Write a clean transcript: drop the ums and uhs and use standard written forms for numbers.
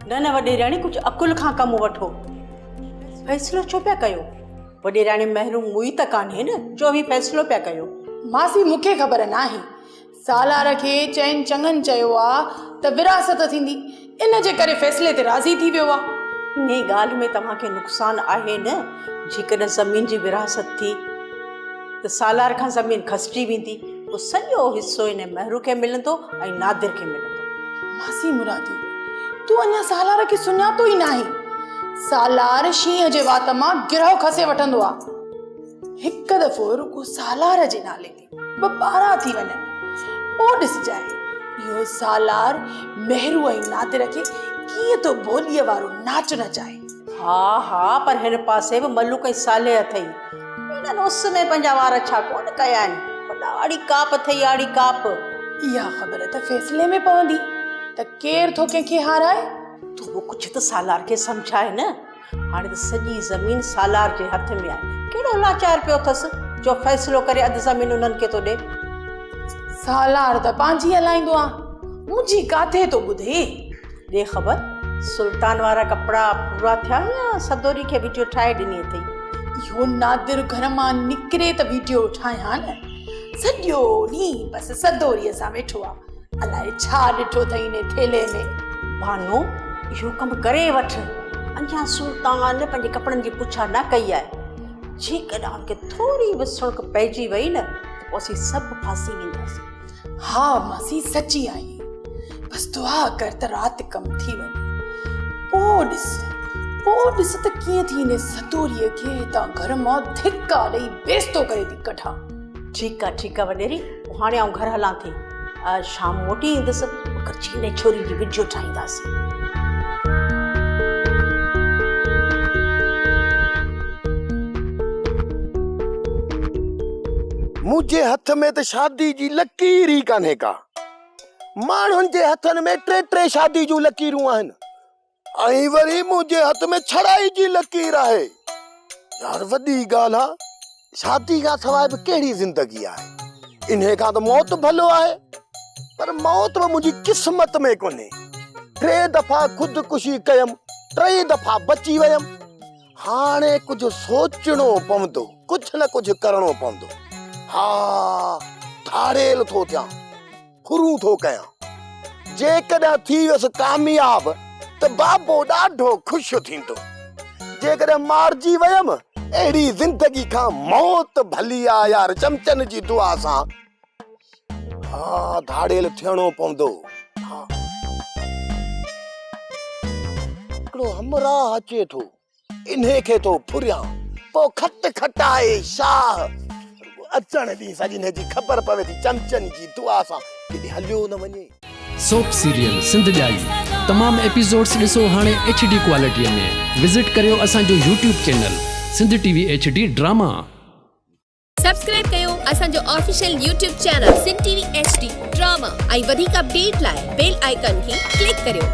न न वॾेराणी कुझु अकुल खां कमु वठो। फ़ैसिलो छो पिया कयो? वॾेराणी महिरूं मुई त कान्हे न जो बि फ़ैसिलो पिया कयो। मासी मूंखे ख़बर नाहे, सालार खे चइनि चङनि चयो आहे त विरासत थींदी, इन जे करे फ़ैसिले ते राज़ी थी वियो आहे। इन ॻाल्हि में तव्हांखे नुक़सानु आहे न। जेकॾहिं ज़मीन जी विरासत थी त सालार खां ज़मीन खसिजी वेंदी, पोइ सॼो हिसो इन महिरू खे मिलंदो ऐं नादिर खे मिलंदो। मासी मुरादी, तूं अञा सालार खे सुञातो ई नाहे। सालार शींहं जे वात मां गिरह खसे वठंदो आहे। हिकु दफ़ो रुगो सालार जे नाले ते ॿ ॿारहा थी वञनि, पोइ ॾिसजाए इहो सालार महिरू ऐं नादिर खे कीअं तो बोलीअ वारो नाच नचाए। हा हा, पर हिन पासे बि मलूक ऐं साले अथई। इन्हनि उस में पंहिंजा वार छा कोन कया आहिनि। ॾाढी काप अथई, ॾाढी काप। इहा ख़बर त फ़ैसिले में पवंदी त केरु थो कंहिंखे हाराए। तूं बि कुझु त सालार खे सम्झाए न। हाणे त सॼी ज़मीन सालार जे हथ में आहे। कहिड़ो लाचार पियो अथसि जो फ़ैसिलो करे अधु ज़मीन उन्हनि खे थो ॾे। सालार त पंहिंजी हलाईंदो आहे, मुंहिंजी काथे तो ॿुधे। ॾे ख़बर, सुल्तान वारा कपिड़ा पूरा थिया या सदोरी खे वीडियो ठाहे ॾिनी अथई? इहो नादिर घर मां निकिरे त वीडियो ठाहियां न। सॼो ॾींहुं बसि सदोरीअ सां वेठो आहे। अलाए छा ॾिठो अथई इन थेले में। भानो, इहो कमु करे वठि। अञा सुल्तान पंहिंजे कपिड़नि जी पुछा न कई आहे। जेकॾहिं उनखे थोरी बि सुणक पइजी वई न त पोइ असीं सभु फासी वेंदासीं। हा मासी, सची आई। बसि दुआ कर त राति कमु थी वञे। पोइ ॾिस त कीअं थी इन सदोरीअ खे हितां घर मां धिका ॾेई बेस्तो करे थी कढां। ठीकु आहे वॾेरी, हाणे आउं घर हलां थी। शाम मोटी ईंदसि, गॾिजी हिन छोरी जी वीडियो ठाहींदासीं। मुंहिंजे हथ में त शादी जी लकीर ई कान्हे का। माण्हुनि जे हथनि में टे शादी जूं लकीरूं आहिनि, ऐं वरी मुंहिंजे हथ में छड़ाई जी लकीर आहे। यार वॾी ॻाल्हि आहे, शादी खां सवाइ बि कहिड़ी ज़िंदगी आहे। इन्हे खां त मौत भलो आहे, पर मौत बि मुंहिंजी क़िस्मत में कोन्हे। 3 दफ़ा ख़ुदकुशी कयमि, 3 दफ़ा बची वयमि। हाणे कुझु सोचणो पवंदो, कुझु न कुझु करणो पवंदो। हा, धाड़ेल थो थियां, फुरूं थो कयां। जेकॾहिं थी वियुसि कामयाब त बाबो ॾाढो ख़ुशि थींदो। जेकॾहिं मारिजी वयमि, अहिड़ी ज़िंदगी खां मौत भली आहे यार, चमचनि जी दुआ सां। हा, धाड़ेल थियणो पवंदो। हा, हिकिड़ो हमराह अचे थो, इन्हे खे थो फुरियां, पोइ खट खटाए शाह अचण दी सजिने जी ख़बर पवे थी चमचनि जी दुआ सां किथे हलियो न वञे। सोप सीरियल सिंध जाई तमाम एपिसोड्स ॾिसो हाणे HD क्वालिटीअ में। विजिट करियो असांजो YouTube channel Sindh TV HD drama. Subscribe कयो असांजो official YouTube channel Sindh TV HD drama ऐं वधीक अपडेट लाइ बेल आइकन खे क्लिक करियो।